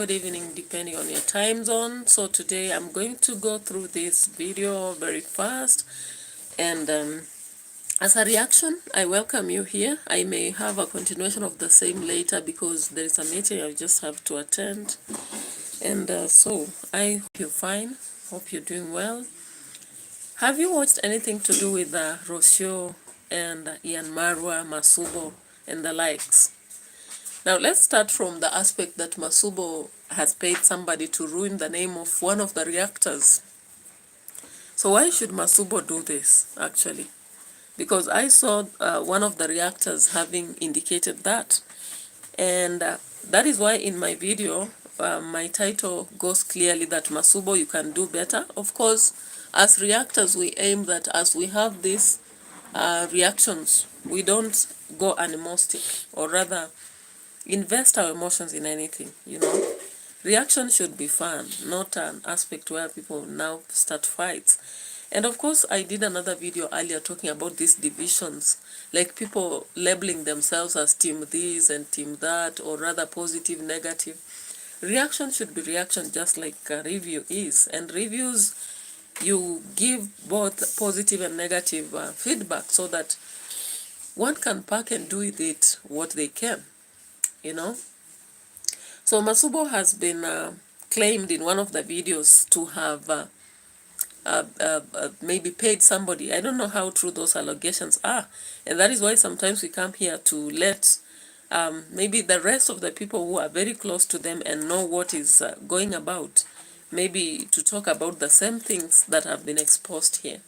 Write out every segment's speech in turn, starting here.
good evening depending on your time zone. So today I'm going to go through this video very fast, and as a reaction, I welcome you here. I may have a continuation of the same later because there is a meeting I just have to attend. And so I hope you're fine, hope you're doing well. Have you watched anything to do with Rocio and iam-marwa, MASUBO and the likes? Now let's start from the aspect that MASUBO has paid somebody to ruin the name of one of the reactors. So why should MASUBO do this, actually? Because I saw one of the reactors having indicated that. And that is why in my video, my title goes clearly that MASUBO, you can do better. Of course, as reactors, we aim that as we have these reactions, we don't go animalistic, or rather invest our emotions in anything, Reaction should be fun, not an aspect where people now start fights. And of course, I did another video earlier talking about these divisions, like people labeling themselves as team this and team that, or rather positive, negative. Reaction should be reaction, just like a review is. And reviews, you give both positive and negative feedback so that one can pack and do with it what they can. So MASUBO has been claimed in one of the videos to have maybe paid somebody. I don't know how true those allegations are, and that is why sometimes we come here to let maybe the rest of the people who are very close to them and know what is going about, maybe to talk about the same things that have been exposed here.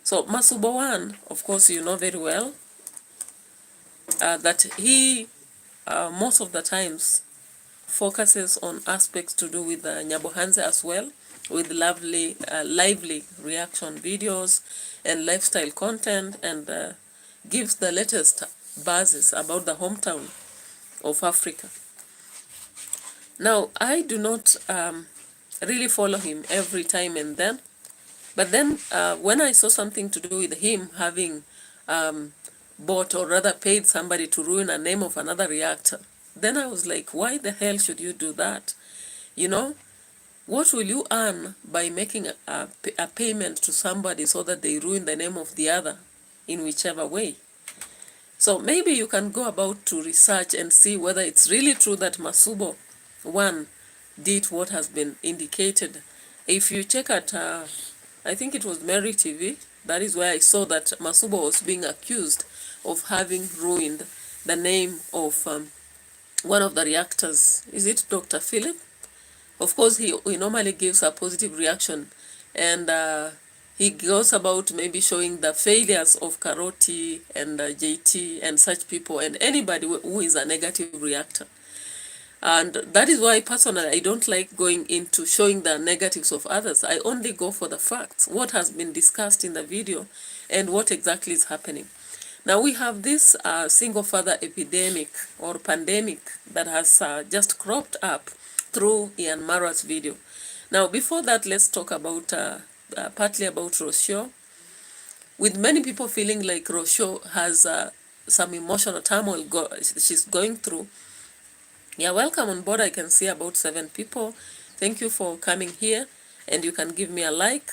So MASUBO one, of course, you know very well that he most of the times focuses on aspects to do with Nyabohanze as well, with lively reaction videos and lifestyle content, and gives the latest buzzes about the hometown of Africa. Now, I do not really follow him every time and then, but then when I saw something to do with him having bought, or rather paid somebody to ruin a name of another reactor, then I was like, why the hell should you do that? What will you earn by making a payment to somebody so that they ruin the name of the other in whichever way? So maybe you can go about to research and see whether it's really true that MASUBO one did what has been indicated. If you check at, I think it was Mary TV, that is where I saw that MASUBO was being accused of having ruined the name of one of the reactors. Is it Dr. Philip? Of course, he normally gives a positive reaction, and he goes about maybe showing the failures of Karoti and JT and such people and anybody who is a negative reactor. And that is why personally I don't like going into showing the negatives of others. I only go for the facts, what has been discussed in the video and what exactly is happening. Now we have this single father epidemic or pandemic that has just cropped up through iam-marwa's video. Now before that, let's talk about partly about Rocio, with many people feeling like Rocio has some emotional turmoil she's going through. Yeah, welcome on board. I can see about 7 people. Thank you for coming here, and you can give me a like.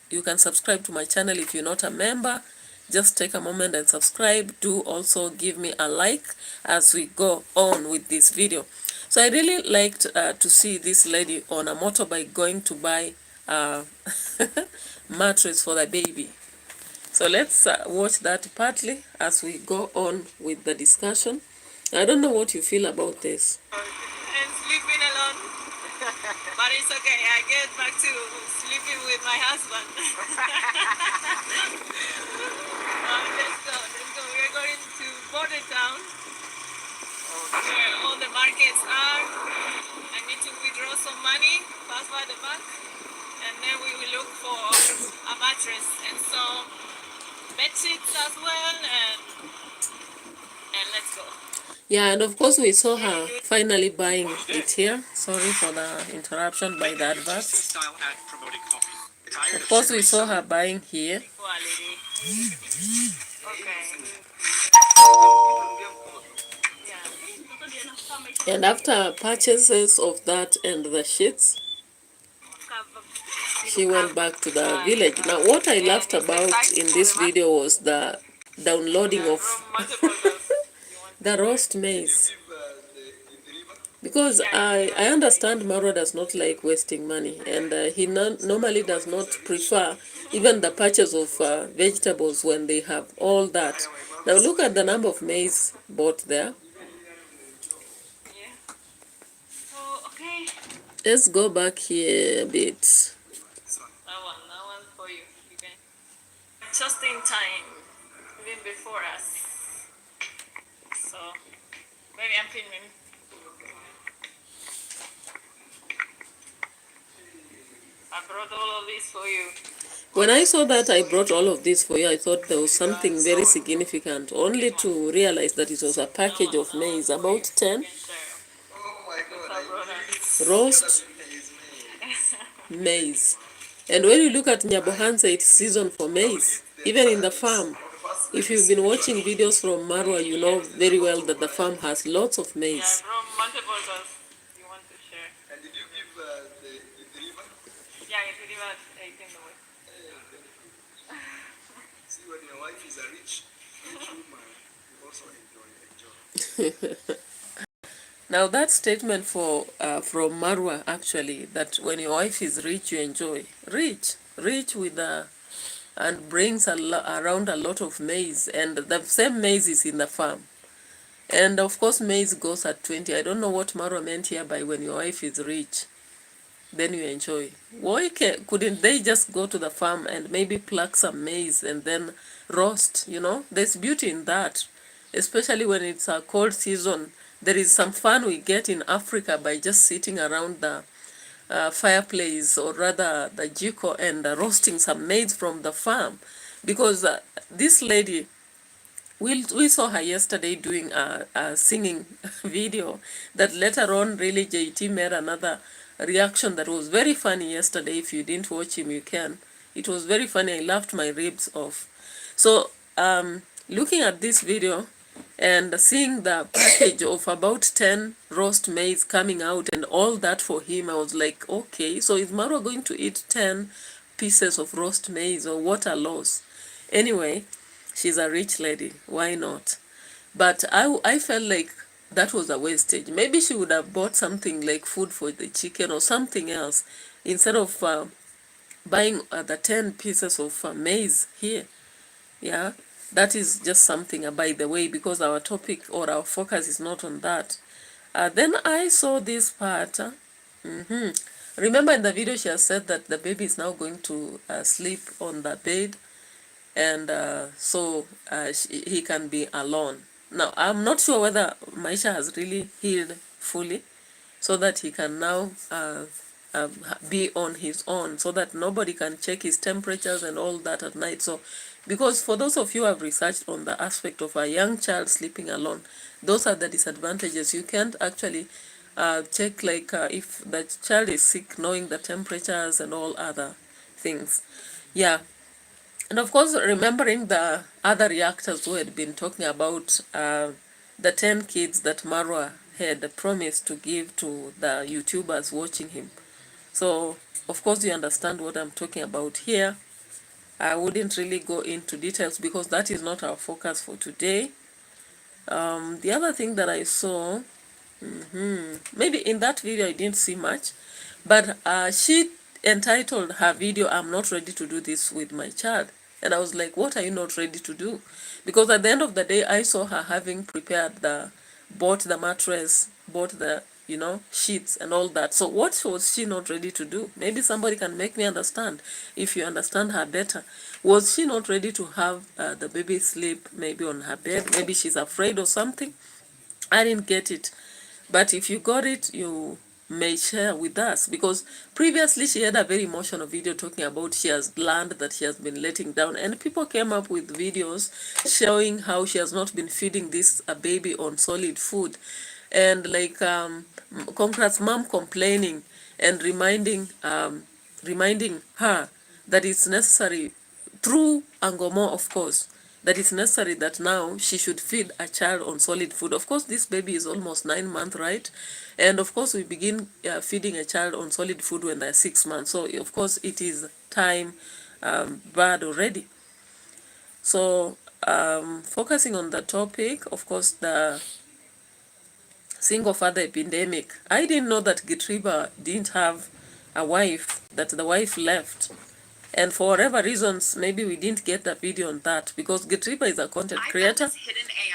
You can subscribe to my channel if you're not a member. Just take a moment and subscribe. Do also give me a like as we go on with this video. So I really liked to see this lady on a motorbike going to buy a mattress for the baby. So let's watch that partly as we go on with the discussion. I don't know what you feel about this. And sleeping alone. But it's okay. I get back to sleeping with my husband. Let's go. We're going to Border Town, where all the markets are. I need to withdraw some money, pass by the bank, and then we will look for a mattress and some bed sheets as well, and let's go. Yeah, and of course we saw her finally buying it here. Sorry for the interruption by the advert. Of course we saw her buying here. And after purchases of that and the sheets, she went back to the village. Now, what I laughed about in this video was the downloading of the roast maize. Because I understand Marwa does not like wasting money, and he normally does not prefer even the purchase of vegetables when they have all that. Now look at the number of maize bought there. Yeah. So, okay. Let's go back here a bit. That one for you. Okay. Just in time, even before us. So, very appealing. I brought all of this for you. When I saw that I brought all of this for you, I thought there was something very significant, only to realize that it was a package of maize, about 10 roast maize. And when you look at Nyabohansa, it's season for maize, even in the farm. If you've been watching videos from Marwa, you know very well that the farm has lots of maize. Yeah, from multiple you want to share. And did you give the river? Yeah, it delivered 18 the way. See, when your wife is a rich woman, you also enjoy. Now that statement from Marwa, actually, that when your wife is rich, you enjoy. Rich with and brings around a lot of maize, and the same maize is in the farm. And of course, maize goes at 20. I don't know what Marwa meant here by when your wife is rich, then you enjoy. Why couldn't they just go to the farm and maybe pluck some maize and then roast? You know, there's beauty in that, especially when it's a cold season. There is some fun we get in Africa by just sitting around the fireplace, or rather the jiko, and roasting some maize from the farm. Because this lady, we saw her yesterday doing a singing video that later on really JT made another reaction that was very funny yesterday. If you didn't watch him, you can. It was very funny. I laughed my ribs off. So looking at this video and seeing the package of about 10 roast maize coming out and all that for him, I was like, okay, so is Marwa going to eat 10 pieces of roast maize, or what a loss? Anyway, she's a rich lady, why not? But I felt like that was a wastage. Maybe she would have bought something like food for the chicken or something else, instead of buying the 10 pieces of maize here. Yeah, that is just something, by the way, because our topic or our focus is not on that. Then I saw this part. Remember in the video she has said that the baby is now going to sleep on the bed, and so he can be alone. Now, I'm not sure whether Maisha has really healed fully, so that he can now be on his own, so that nobody can check his temperatures and all that at night. So, because for those of you who have researched on the aspect of a young child sleeping alone, those are the disadvantages. You can't actually check like if the child is sick, knowing the temperatures and all other things. Yeah. And of course, remembering the other reactors who had been talking about the 10 kids that Marwa had promised to give to the YouTubers watching him. So, of course, you understand what I'm talking about here. I wouldn't really go into details because that is not our focus for today. The other thing that I saw, maybe in that video I didn't see much, but she entitled her video, "I'm not ready to do this with my child." And I was like, what are you not ready to do? Because at the end of the day, I saw her having prepared bought the mattress, bought the, sheets and all that. So what was she not ready to do? Maybe somebody can make me understand, if you understand her better. Was she not ready to have the baby sleep maybe on her bed? Maybe she's afraid or something. I didn't get it. But if you got it, you may share with us, because previously she had a very emotional video talking about she has learned that she has been letting down, and people came up with videos showing how she has not been feeding this baby on solid food, and like Congrats mom complaining and reminding her that it's necessary through Angomo, of course, that it's necessary that now she should feed a child on solid food. Of course, this baby is almost 9 months, right? And of course, we begin feeding a child on solid food when they're 6 months. So of course, it is time bad already. So focusing on the topic, of course, the single father epidemic. I didn't know that Gitriba didn't have a wife, that the wife left. And for whatever reasons, maybe we didn't get a video on that, because Gitriba is a content creator,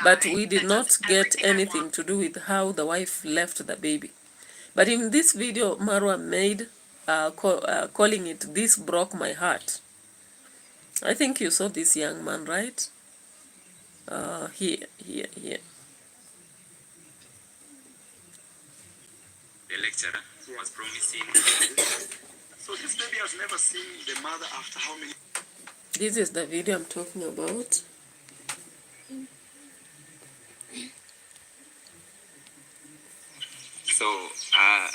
but we did not get anything to do with how the wife left the baby. But in this video, Marwa made calling it, "This broke my heart." I think you saw this young man, right? Here. The lecturer was promising. So this baby has never seen the mother after how many? This is the video I'm talking about. So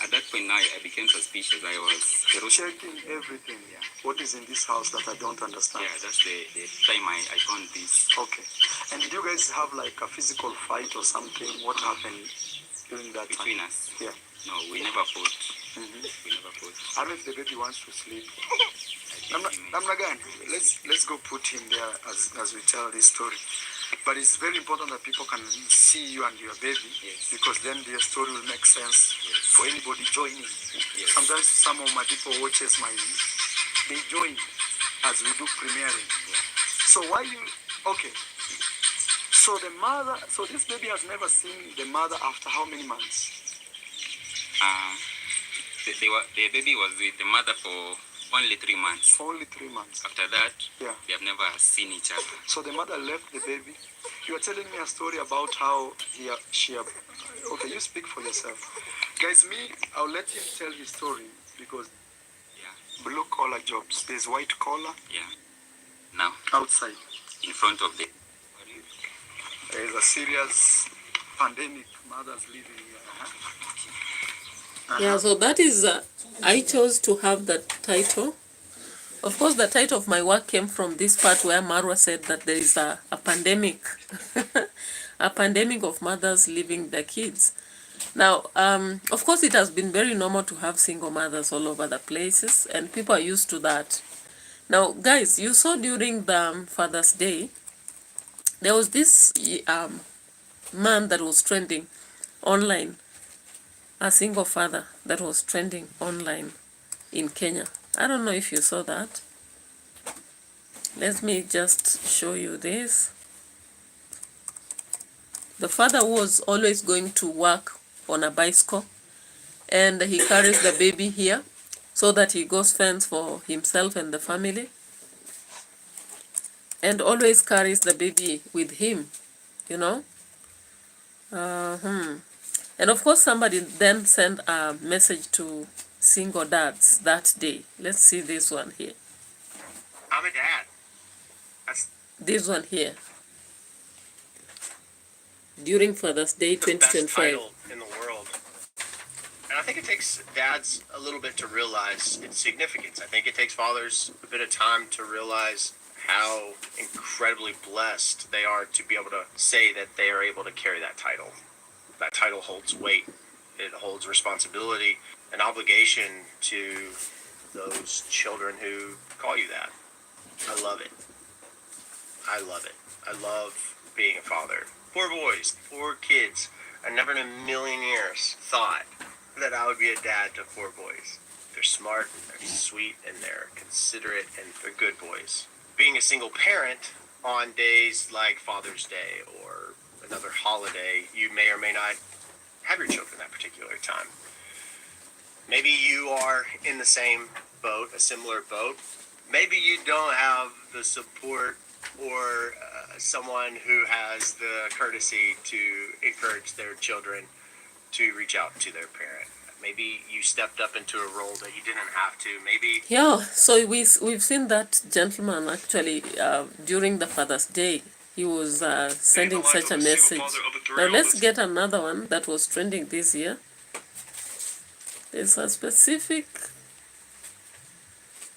at that point now I became suspicious. I was Checking everything, yeah. What is in this house that I don't understand? Yeah, that's the time I found this. Okay. And did you guys have like a physical fight or something? What happened during that Between time? us? Yeah. No, we never fought. Mm-hmm. We never fought. I don't know if the baby wants to sleep. I think he may- Namnagan, let's go put him there as we tell this story. But it's very important that people can see you and your baby, Yes. because then their story will make sense Yes. for anybody joining. Yes. Sometimes some of my people watches they join as we do premiering. Yeah. So why you okay? So the mother, so this baby has never seen the mother after how many months? The baby was with the mother for only 3 months. Only 3 months. After that, Yeah. they have never seen each other. So the mother left the baby. You were telling me a story about how she. Okay, you speak for yourself, guys. Me, I'll let him tell his story because Yeah. blue collar jobs. There's white collar Yeah. Now, outside. in front of the... There is a serious pandemic. Mothers living here. Yeah, so that is, I chose to have that title. Of course, the title of my work came from this part where Marwa said that there is a pandemic, a pandemic of mothers leaving their kids. Now, of course, it has been very normal to have single mothers all over the places, and people are used to that. Now, guys, you saw during the Father's Day, there was this man that was trending online, a single father that was trending online in Kenya. I don't know if you saw that. Let me just show you this. The father was always going to work on a bicycle, and he carries the baby here so that he goes fence for himself and the family, and always carries the baby with him, you know. And of course, somebody then sent a message to single dads that day. Let's see this one here. I'm a dad. This one here. During Father's Day The best 2025. title in the world. And I think it takes dads a little bit to realize its significance. I think it takes fathers a bit of time to realize how incredibly blessed they are to be able to say that they are able to carry that title. That title holds weight. It holds responsibility, an obligation to those children who call you that. I love it. I love it. I love being a father. 4 boys, 4 kids. I never in a million years thought that I would be a dad to 4 boys. They're smart, they're sweet, and they're considerate, and they're good boys. Being a single parent on days like Father's Day or another holiday, you may or may not have your children that particular time. Maybe you are in the same boat, a similar boat. Maybe you don't have the support or someone who has the courtesy to encourage their children to reach out to their parent. Maybe you stepped up into a role that you didn't have to. Maybe... Yeah, so we've seen that gentleman actually during the Father's Day. He was sending such a message. Now let's get another one that was trending this year. There's a specific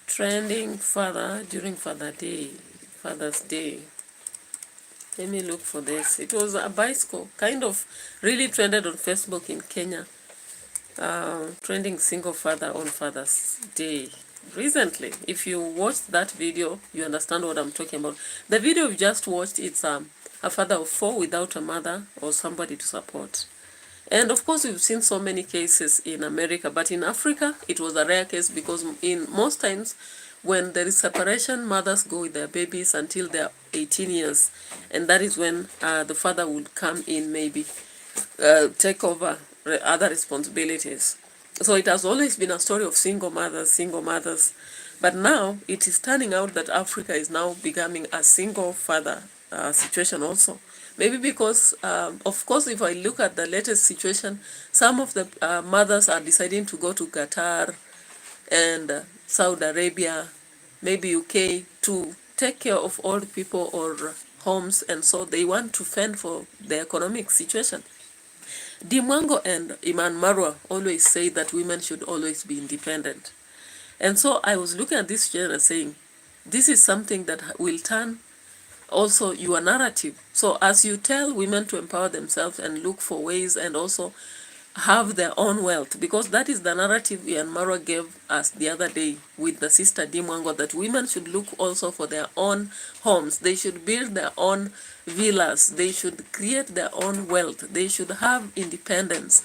trending father during Father's Day. Let me look for this. It was a bicycle, kind of really trended on Facebook in Kenya. Trending single father on Father's Day recently. If you watched that video, you understand what I'm talking about. The video you just watched, it's a father of 4 without a mother or somebody to support. And of course, we've seen so many cases in America, but in Africa, it was a rare case because in most times, when there is separation, mothers go with their babies until they're 18 years. And that is when the father would come in, maybe take over other responsibilities. So it has always been a story of single mothers. But now it is turning out that Africa is now becoming a single father situation also. Maybe because, of course, if I look at the latest situation, some of the mothers are deciding to go to Qatar and Saudi Arabia, maybe UK, to take care of old people or homes, and so they want to fend for the economic situation. Dimwango and iam-marwa always say that women should always be independent. And so I was looking at this situation and saying, this is something that will turn also your narrative. So as you tell women to empower themselves and look for ways and also have their own wealth, because that is the narrative iam-marwa gave us the other day with the sister Dimwango, that women should look also for their own homes. They should build their own villas. They should create their own wealth. They should have independence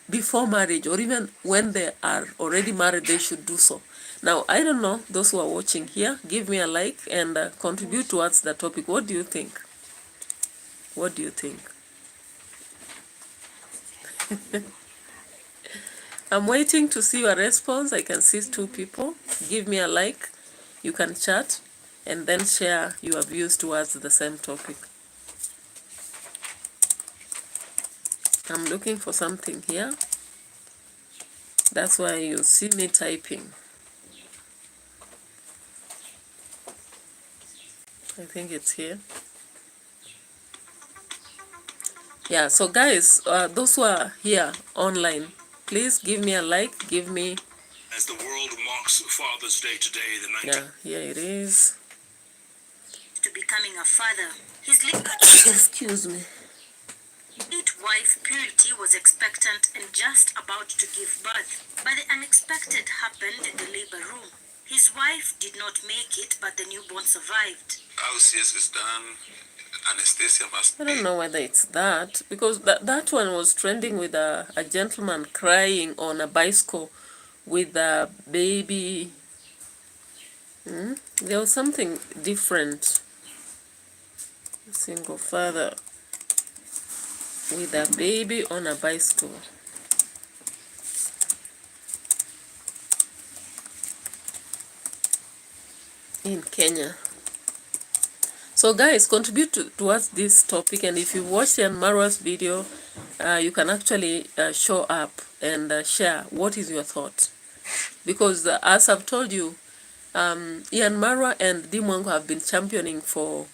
before marriage, or even when they are already married, they should do so. Now, I don't know, those who are watching here, give me a like and contribute towards the topic. What do you think? What do you think? I'm waiting to see your response. I can see 2 people. Give me a like. You can chat and then share your views towards the same topic. I'm looking for something here. That's why you see me typing. I think it's here. Yeah, so guys, those who are here online, please give me a like, give me... As the world marks Father's Day today, the 19th... Yeah, here it is. To becoming a father, his excuse me. late wife Purity was expectant and just about to give birth, but the unexpected happened in the labor room. His wife did not make it, but the newborn survived. LCS is done. Anesthesia must I don't know whether it's that, because that one was trending with a gentleman crying on a bicycle with a baby. There was something different. Single father with a baby on a bicycle. In Kenya. So guys, contribute towards this topic, and if you watched iam-marwa's video, you can actually show up and share what is your thought. Because as I've told you, iam-marwa and Dimwango have been championing for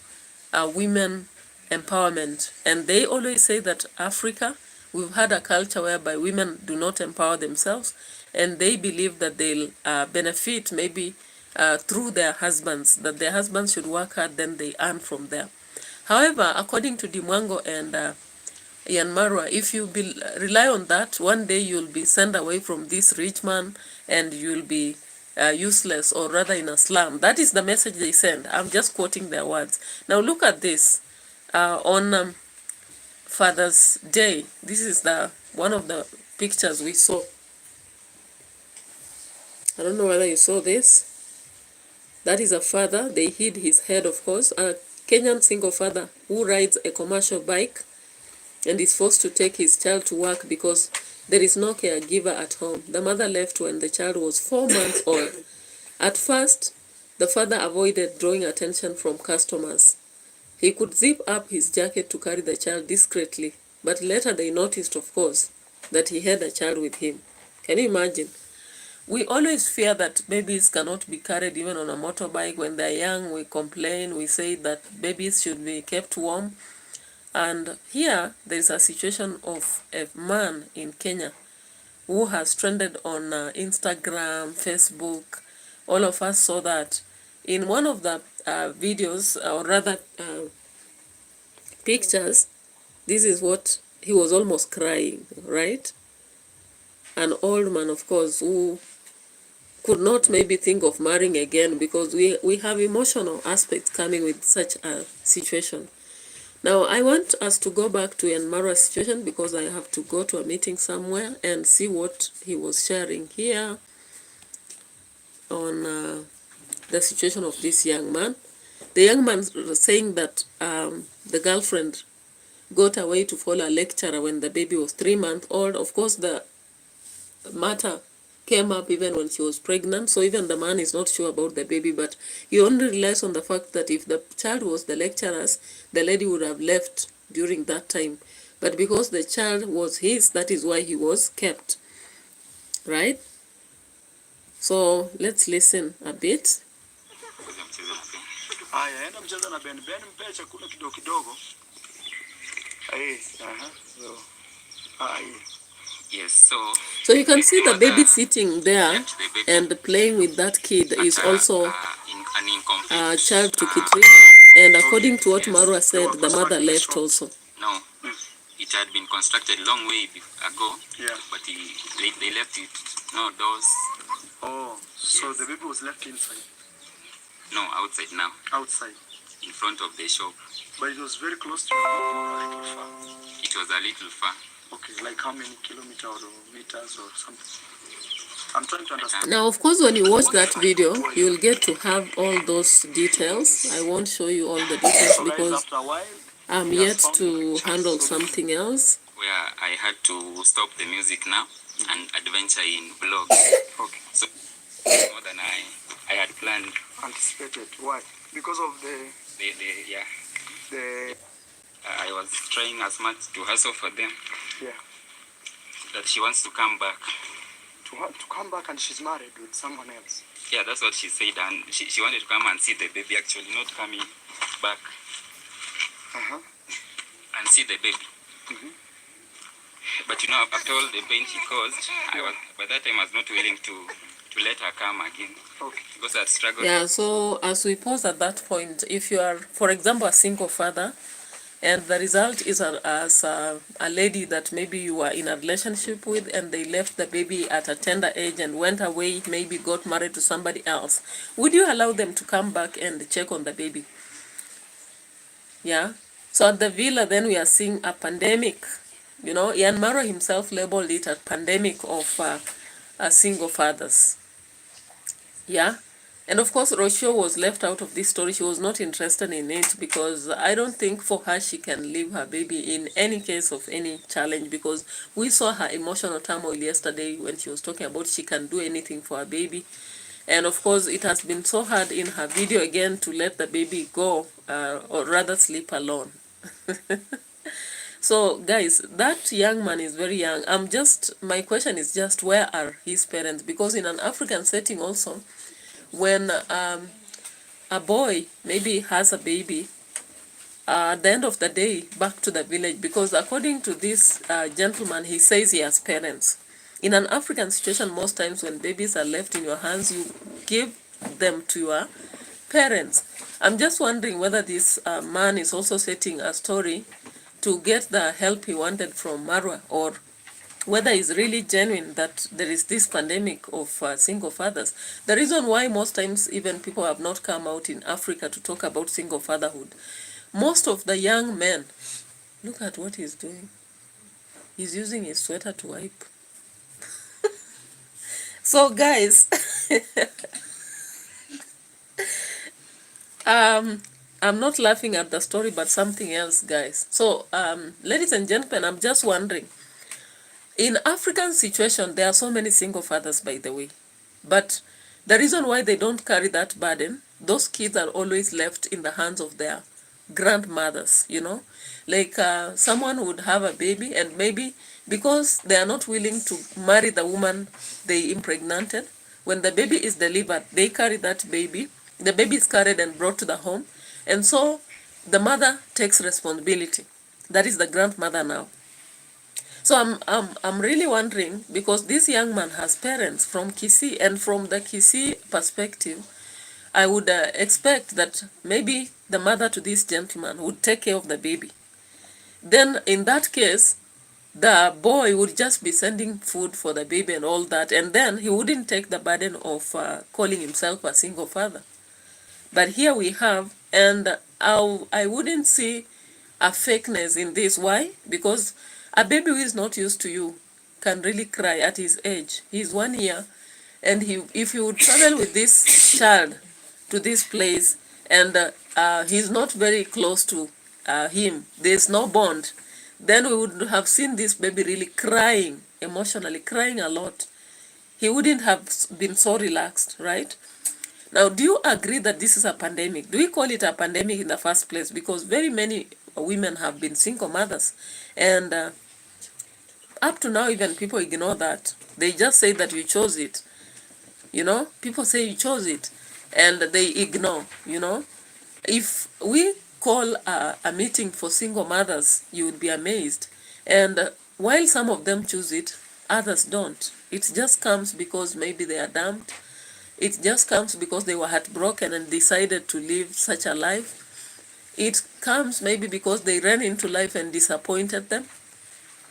women empowerment, and they always say that Africa, we've had a culture whereby women do not empower themselves, and they believe that they'll benefit maybe through their husbands, that their husbands should work hard, then they earn from there. However, according to Dimwango and iam-marwa, if you rely on that, one day you'll be sent away from this rich man and you'll be useless, or rather in a slum. That is the message they send. I'm just quoting their words. Now look at this. On Father's Day, this is one of the pictures we saw. I don't know whether you saw this. That is a father. They hid his head, of course. A Kenyan single father who rides a commercial bike and is forced to take his child to work because there is no caregiver at home. The mother left when the child was 4 months old. At first, the father avoided drawing attention from customers. He could zip up his jacket to carry the child discreetly, but later they noticed, of course, that he had a child with him. Can you imagine? We always fear that babies cannot be carried even on a motorbike. When they're young, we complain, we say that babies should be kept warm. And here, there's a situation of a man in Kenya who has trended on Instagram, Facebook. All of us saw that in one of the videos, or rather pictures, this is what he was almost crying, right? An old man, of course, who could not maybe think of marrying again, because we have emotional aspects coming with such a situation. Now, I want us to go back to iam-marwa's situation, because I have to go to a meeting somewhere and see what he was sharing here on the situation of this young man. The young man was saying that the girlfriend got away to follow a lecturer when the baby was 3 months old. Of course, the matter came up even when she was pregnant, so even the man is not sure about the baby, but he only relies on the fact that if the child was the lecturer's, the lady would have left during that time. But because the child was his, that is why he was kept, right? So let's listen a bit. Haya, enda mcheza na Ben. Ben mpe chakula kidogo kidogo. Yes, so you can see the baby sitting there and playing with that kid is also a child to Kitri. And according to what Marwa said, the mother left also. No, it had been constructed long way ago. Yeah. But they left it. No doors. Oh, so the baby was left inside? No, outside now. Outside? In front of the shop. But it was very close to you, or a little far? It was a little far. Okay, like how many kilometers or meters or something? I'm trying to understand. Now, of course, when you watch that video, you will get to have all those details. I won't show you all the details because I'm yet to handle something else. Where I had to stop the music now and adventure in vlogs. Okay. So more than I had planned. Anticipated. Why? Because of I was trying as much to hustle for them. Yeah. That she wants to come back. To come back, and she's married with someone else. Yeah, that's what she said, and she wanted to come and see the baby, actually, not coming back. And see the baby. But after all the pain she caused, by that time I was not willing to let her come again. Okay. Because I struggled. Yeah, so as we pause at that point, if you are, for example, a single father, and the result is as a lady that maybe you were in a relationship with and they left the baby at a tender age and went away, maybe got married to somebody else, would you allow them to come back and check on the baby? Yeah. So at the villa, then we are seeing a pandemic. iam-marwa himself labeled it a pandemic of single fathers. Yeah. And of course, Rocio was left out of this story. She was not interested in it because I don't think for her she can leave her baby in any case of any challenge, because we saw her emotional turmoil yesterday when she was talking about she can do anything for her baby. And of course, it has been so hard in her video again to let the baby go or rather sleep alone. So guys, that young man is very young. My question is just, where are his parents? Because in an African setting also, when a boy maybe has a baby, at the end of the day, back to the village, because according to this gentleman, he says he has parents. In an African situation, most times when babies are left in your hands, you give them to your parents. I'm just wondering whether this man is also setting a story to get the help he wanted from Marwa, or whether it's really genuine that there is this pandemic of single fathers. The reason why most times even people have not come out in Africa to talk about single fatherhood, most of the young men, look at what he's doing. He's using his sweater to wipe. So guys, I'm not laughing at the story, but something else, guys. So, ladies and gentlemen, I'm just wondering, in African situation, there are so many single fathers, by the way. But the reason why they don't carry that burden, those kids are always left in the hands of their grandmothers, Like someone would have a baby, and maybe because they are not willing to marry the woman they impregnated, when the baby is delivered, they carry that baby. The baby is carried and brought to the home. And so the mother takes responsibility. That is the grandmother now. So I'm really wondering, because this young man has parents from Kisii, and from the Kisii perspective, I would expect that maybe the mother to this gentleman would take care of the baby. then in that case, the boy would just be sending food for the baby and all that, and then he wouldn't take the burden of calling himself a single father. But here we have, and I wouldn't see a fakeness in this. Why? Because a baby who is not used to you can really cry at his age. He's 1 year, and if he would travel with this child to this place, and he's not very close to him, there's no bond, then we would have seen this baby really crying, emotionally crying a lot. He wouldn't have been so relaxed, right? Now, do you agree that this is a pandemic? Do we call it a pandemic in the first place? Because very many women have been single mothers, and up to now, even people ignore that. They just say that you chose it. People say you chose it, and they ignore. If we call a meeting for single mothers, you would be amazed. And while some of them choose it, others don't. It just comes because maybe they are dumped. It just comes because they were heartbroken and decided to live such a life. It comes maybe because they ran into life and disappointed them.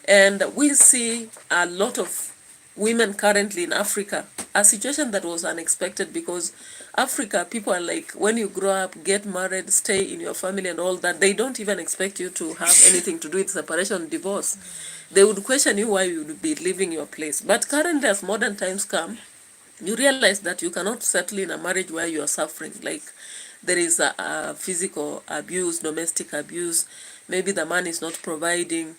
And we see a lot of women currently in Africa, a situation that was unexpected, because Africa, people are like, when you grow up, get married, stay in your family and all that, they don't even expect you to have anything to do with separation, divorce. They would question you why you would be leaving your place. But currently, as modern times come, you realize that you cannot settle in a marriage where you are suffering. Like, there is a physical abuse, domestic abuse, maybe the man is not providing,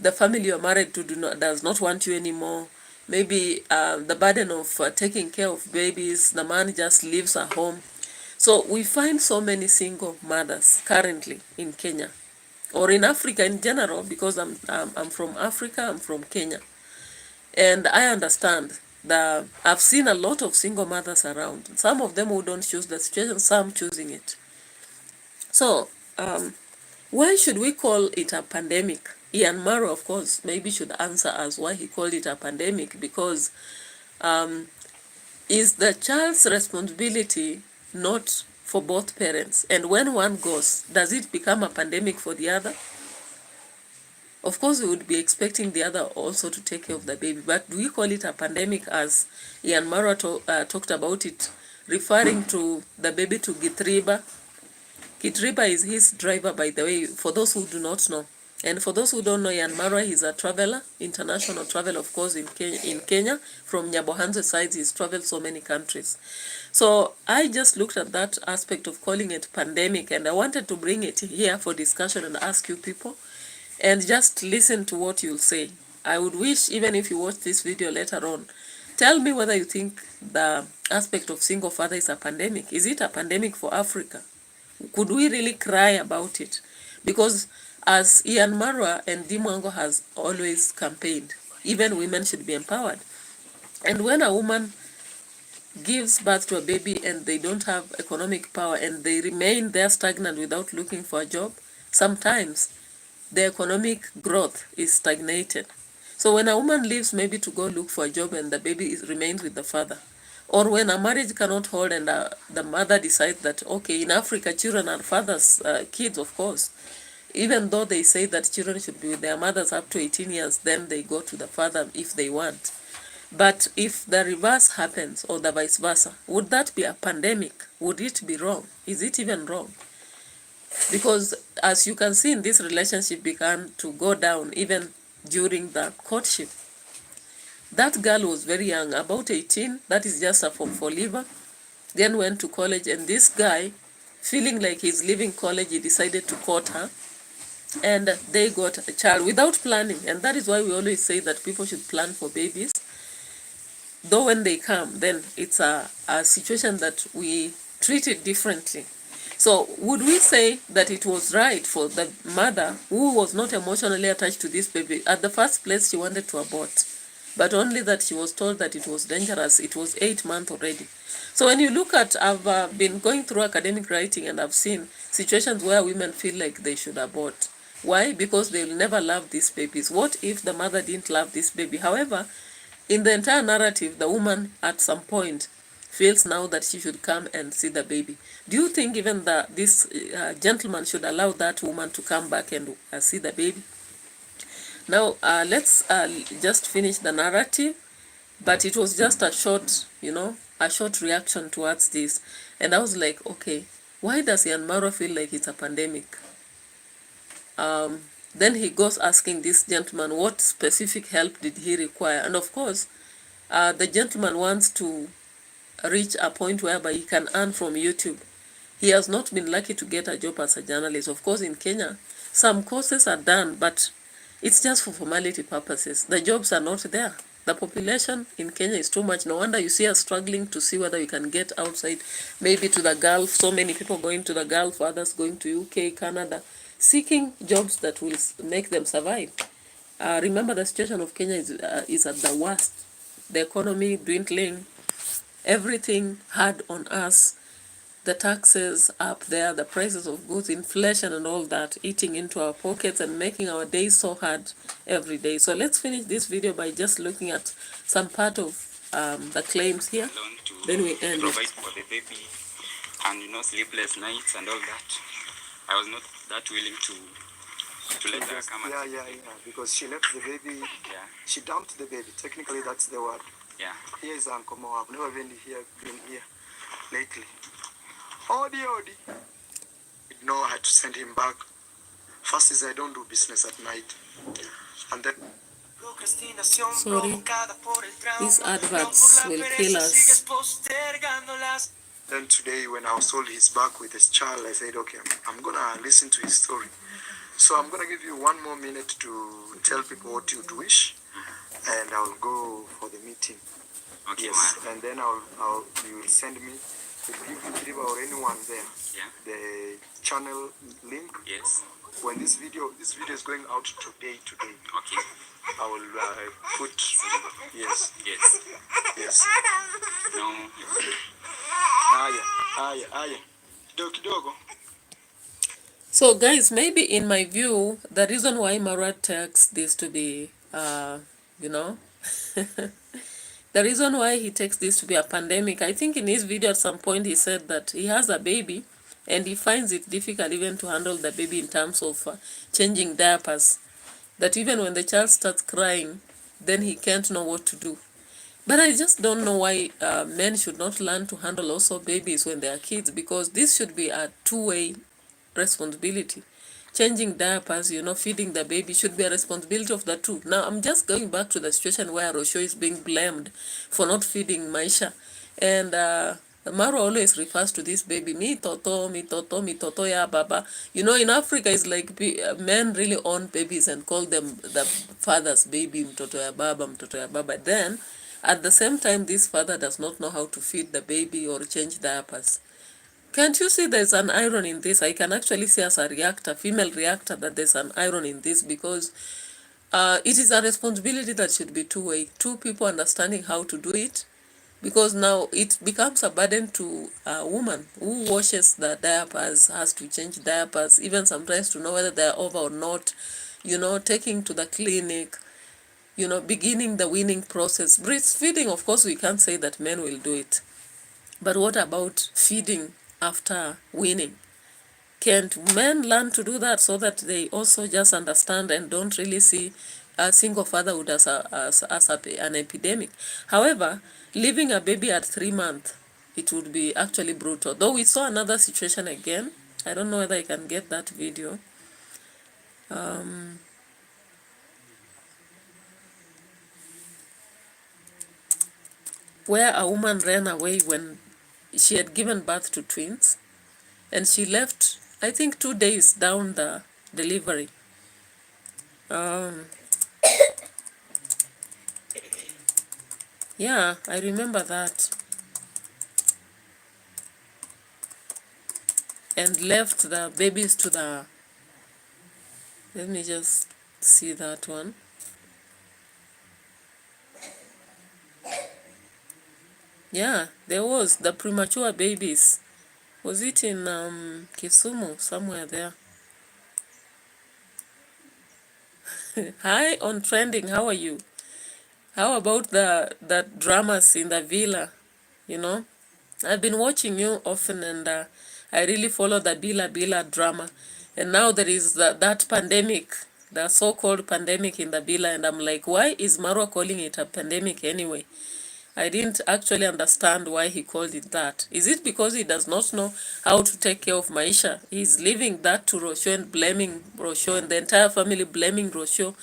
the family you're married to does not want you anymore. Maybe the burden of taking care of babies, the man just leaves at home. So we find so many single mothers currently in Kenya, or in Africa in general, because I'm from Africa, I'm from Kenya. And I understand that I've seen a lot of single mothers around. Some of them who don't choose the situation, some choosing it. So why should we call it a pandemic? Iam-marwa, of course, maybe should answer us why he called it a pandemic, because is the child's responsibility not for both parents? And when one goes, does it become a pandemic for the other? Of course, we would be expecting the other also to take care of the baby, but do we call it a pandemic as iam-marwa talked about it, referring to the baby to Gitriba? Gitriba is his driver, by the way, for those who do not know. And for those who don't know, iam-marwa, he's a traveler, international travel, of course, in Kenya. From Nyabohanze side, he's traveled so many countries. So I just looked at that aspect of calling it pandemic, and I wanted to bring it here for discussion and ask you people, and just listen to what you'll say. I would wish, even if you watch this video later on, tell me whether you think the aspect of single father is a pandemic. Is it a pandemic for Africa? Could we really cry about it? Because as iam-marwa and Dimwango has always campaigned, even women should be empowered. And when a woman gives birth to a baby and they don't have economic power and they remain there stagnant without looking for a job, sometimes the economic growth is stagnated. So when a woman leaves maybe to go look for a job and the baby remains with the father, or when a marriage cannot hold and the mother decides that, okay, in Africa, children are fathers' kids, of course. Even though they say that children should be with their mothers up to 18 years, then they go to the father if they want. But if the reverse happens, or the vice versa, would that be a pandemic? Would it be wrong? Is it even wrong? Because as you can see, in this relationship began to go down even during the courtship. That girl was very young, about 18, that is just a form 4 leaver, then went to college, and this guy, feeling like he's leaving college, he decided to court her, and they got a child without planning. And that is why we always say that people should plan for babies. Though when they come, then it's a situation that we treat it differently. So would we say that it was right for the mother, who was not emotionally attached to this baby? At the first place, she wanted to abort, but only that she was told that it was dangerous. It was 8 months already. So when you look at, I've been going through academic writing, and I've seen situations where women feel like they should abort. Why? Because they will never love these babies. What if the mother didn't love this baby? However, in the entire narrative, the woman at some point feels now that she should come and see the baby. Do you think even this gentleman should allow that woman to come back and see the baby? Now, let's just finish the narrative, but it was just a short, a short reaction towards this. And I was like, okay, why does iam-marwa feel like it's a pandemic? Then he goes asking this gentleman what specific help did he require. And of course, the gentleman wants to reach a point whereby he can earn from YouTube. He has not been lucky to get a job as a journalist. Of course, in Kenya, some courses are done, but it's just for formality purposes. The jobs are not there. The population in Kenya is too much. No wonder you see us struggling to see whether we can get outside, maybe to the Gulf. So many people going to the Gulf, others going to UK, Canada, seeking jobs that will make them survive. Remember, the situation of Kenya is at the worst. The economy dwindling, everything hard on us. The taxes up there, the prices of goods, inflation and all that, eating into our pockets and making our days so hard every day. So let's finish this video by just looking at some part of the claims here. Then we end provide for the baby and sleepless nights and all that. I was not that willing to let her come. Yeah, because she left the baby. Yeah. She dumped the baby. Technically, that's the word. Yeah. Here is Uncle Mo. I've never been here lately. Odi. No, I had to send him back. First is I don't do business at night. And then... Sorry, these adverts will kill us. Then today when I was told he's back with his child, I said, okay, I'm going to listen to his story. So I'm going to give you 1 more minute to tell people what you'd wish, and I'll go for the meeting. Okay, yes, and then you will send me, if you or anyone there, the channel link. Yes. When this video is going out today. Okay. I will put yes. No. Aya. Kidogo. So guys, maybe in my view, the reason why Marwa takes this to be, the reason why he takes this to be a pandemic, I think in his video at some point he said that he has a baby and he finds it difficult even to handle the baby in terms of changing diapers. That even when the child starts crying, then he can't know what to do. But I just don't know why men should not learn to handle also babies when they are kids, because this should be a two-way responsibility. Changing diapers, feeding the baby should be a responsibility of the two. Now, I'm just going back to the situation where Rosho is being blamed for not feeding Maisha. And Marwa always refers to this baby, mi toto ya baba. In Africa, it's like men really own babies and call them the father's baby, mtoto ya baba. Then, at the same time, this father does not know how to feed the baby or change diapers. Can't you see there's an irony in this? I can actually see as a female reactor, that there's an irony in this, because it is a responsibility that should be two-way. Two people understanding how to do it, because now it becomes a burden to a woman who washes the diapers, has to change diapers, even sometimes to know whether they're over or not, taking to the clinic, beginning the weaning process. Breastfeeding, of course, we can't say that men will do it. But what about feeding after weaning? Can't men learn to do that so that they also just understand and don't really see single fatherhood as an epidemic? However, leaving a baby at 3 months, it would be actually brutal. Though we saw another situation again. I don't know whether I can get that video. Where a woman ran away when she had given birth to twins, and she left, I think, 2 days down the delivery. Yeah, I remember that. And left the babies to the... Let me just see that one. Yeah, there was the premature babies. Was it in Kisumu, somewhere there? Hi, on trending, how are you? How about the dramas in the villa, I've been watching you often, and I really follow the Bila drama. And now there is that pandemic, the so-called pandemic in the Bila, and I'm like, why is Marwa calling it a pandemic anyway? I didn't actually understand why he called it that. Is it because he does not know how to take care of Maisha? He's leaving that to Rosho and blaming Rosho and the entire family blaming Rosho?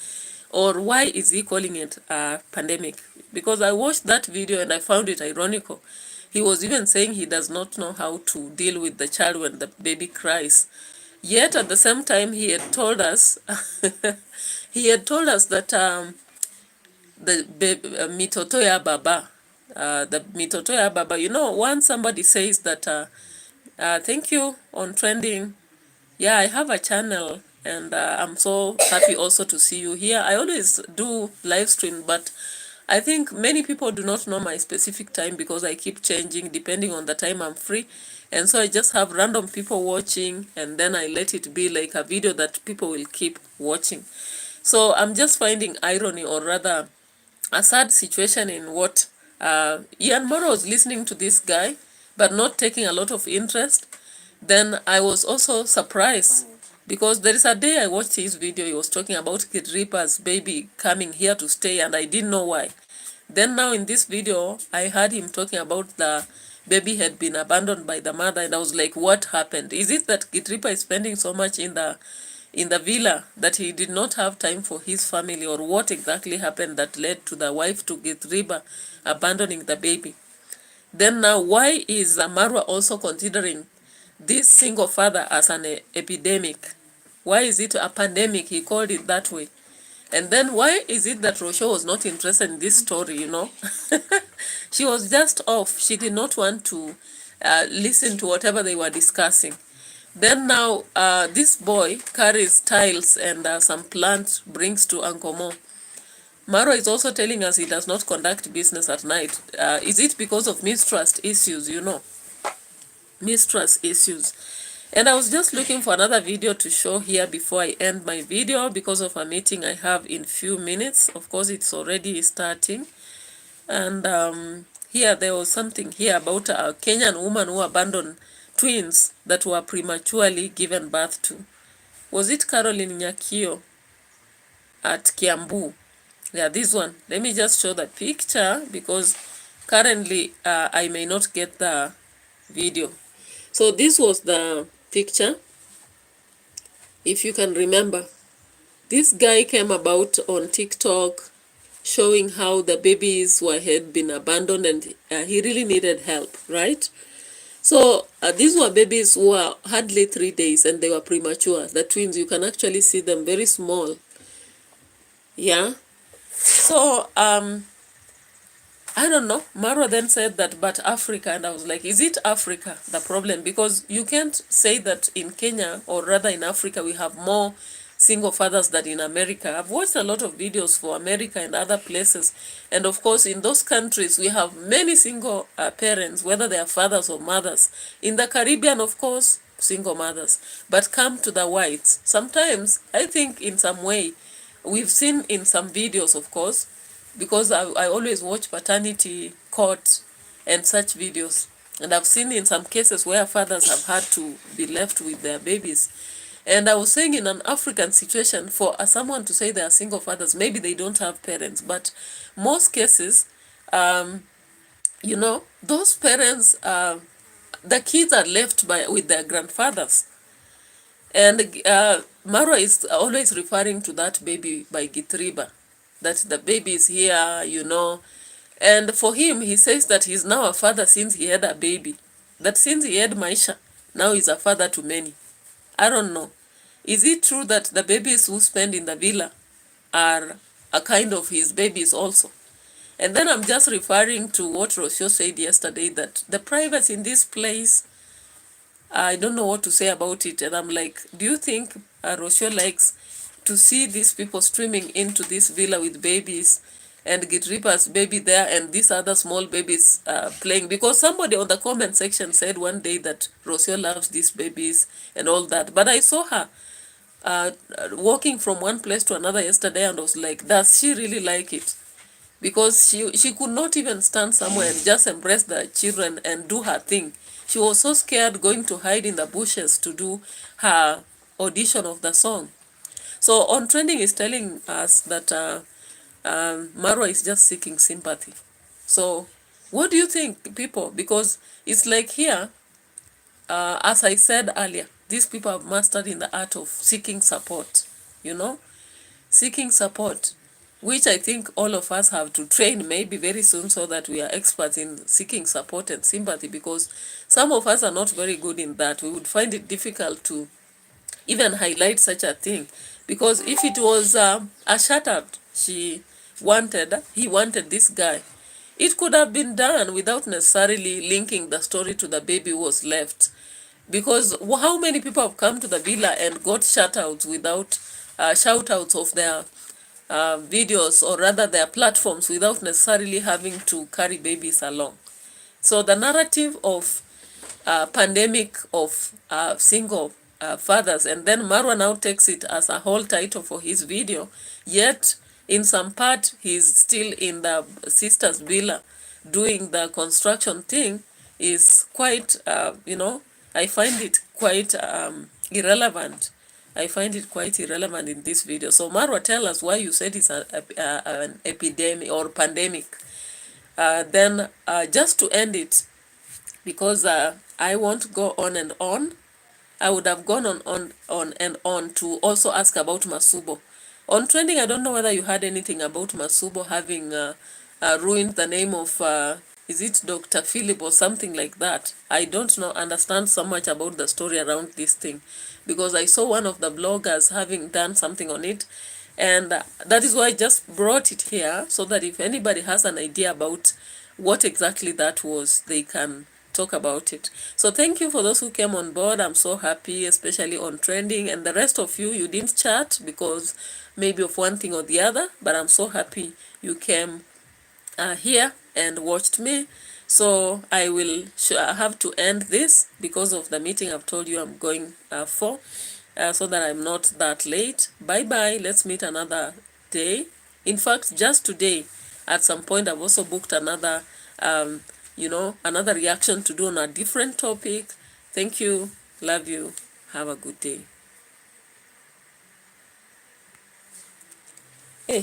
Or why is he calling it a pandemic? Because I watched that video and I found it ironical. He was even saying he does not know how to deal with the child when the baby cries. Yet at the same time, he had told us, that the mitoto ya baba, the mitoto ya baba. You know, once somebody says that, thank you on trending. Yeah, I have a channel, and I'm so happy also to see you here. I always do live stream, but I think many people do not know my specific time because I keep changing depending on the time I'm free. And so I just have random people watching, and then I let it be like a video that people will keep watching. So I'm just finding irony, or rather a sad situation, in what iam-marwa was listening to this guy but not taking a lot of interest. Then I was also surprised because there is a day I watched his video. He was talking about Kid Reaper's baby coming here to stay, and I didn't know why. Then now in this video, I heard him talking about the baby had been abandoned by the mother, and I was like, what happened? Is it that Kid Reaper is spending so much in the villa that he did not have time for his family, or what exactly happened that led to the wife to Kid Reaper abandoning the baby? Then now, why is Marwa also considering this single father as an epidemic? Why is it a pandemic? He called it that way. And then why is it that Rosho was not interested in this story, you know? She was just off. She did not want to listen to whatever they were discussing. Then now, this boy carries tiles and some plants, brings to Uncle Mo. Marwa is also telling us he does not conduct business at night. Is it because of mistrust issues, you know? Mistrust issues. And I was just looking for another video to show here before I end my video because of a meeting I have in few minutes. Of course, it's already starting. And here there was something here about a Kenyan woman who abandoned twins that were prematurely given birth to. Was it Caroline Nyakio at Kiambu? Yeah, this one. Let me just show the picture because currently I may not get the video. So this was the picture. If you can remember, this guy came about on TikTok showing how the babies had been abandoned, and he really needed help, right? So these were babies who were hardly 3 days and they were premature. The twins, you can actually see them very small. Yeah. So I don't know. Marwa then said that, but Africa, and I was like, is it Africa the problem? Because you can't say that in Kenya, or rather in Africa, we have more single fathers than in America. I've watched a lot of videos for America and other places. And of course, in those countries, we have many single parents, whether they are fathers or mothers. In the Caribbean, of course, single mothers. But come to the whites. Sometimes, I think in some way, we've seen in some videos, of course, because I always watch paternity court and such videos. And I've seen in some cases where fathers have had to be left with their babies. And I was saying, in an African situation, for someone to say they are single fathers, maybe they don't have parents. But most cases, you know, those parents, the kids are left with their grandfathers. And Marwa is always referring to that baby by Gitriba, that the baby is here, you know. And for him, he says that he's now a father since he had a baby. That since he had Maisha, now he's a father to many. I don't know. Is it true that the babies who spend in the villa are a kind of his babies also? And then I'm just referring to what Rosho said yesterday, that the privacy in this place, I don't know what to say about it. And I'm like, do you think Rosho likes to see these people streaming into this villa with babies, and Git Reaper's baby there and these other small babies playing? Because somebody on the comment section said one day that Rosho loves these babies and all that. But I saw her walking from one place to another yesterday, and I was like, does she really like it? because she could not even stand somewhere and just embrace the children and do her thing. She was so scared going to hide in the bushes to do her audition of the song. So On Trending is telling us that Marwa is just seeking sympathy. So what do you think, people? Because it's like here, as I said earlier, these people have mastered in the art of seeking support, seeking support, which I think all of us have to train maybe very soon so that we are experts in seeking support and sympathy, because some of us are not very good in that. We would find it difficult to even highlight such a thing, because if it was a shout-out he wanted this guy, it could have been done without necessarily linking the story to the baby who was left. Because how many people have come to the villa and got shout-outs without shout-outs of their videos, or rather their platforms, without necessarily having to carry babies along. So the narrative of pandemic of single fathers, and then Marwa now takes it as a whole title for his video, yet in some part he's still in the sister's villa doing the construction thing, is quite, I find it quite irrelevant. I find it quite irrelevant in this video. So Marwa, tell us why you said it's an epidemic or pandemic. Then just to end it, because I won't go on and on, I would have gone on and on to also ask about MASUBO. On Trending, I don't know whether you heard anything about MASUBO having ruined the name of, is it Dr. Philip or something like that? I don't know, understand so much about the story around this thing, because I saw one of the bloggers having done something on it, and that is why I just brought it here, so that if anybody has an idea about what exactly that was, they can talk about it. So thank you for those who came on board. I'm so happy, especially On Trending, and the rest of you didn't chat because maybe of one thing or the other, but I'm so happy you came here and watched me. So I will have to end this because of the meeting I've told you I'm going for, so that I'm not that late. Bye bye. Let's meet another day. In fact, just today at some point I've also booked another another reaction to do on a different topic. Thank you. Love you. Have a good day.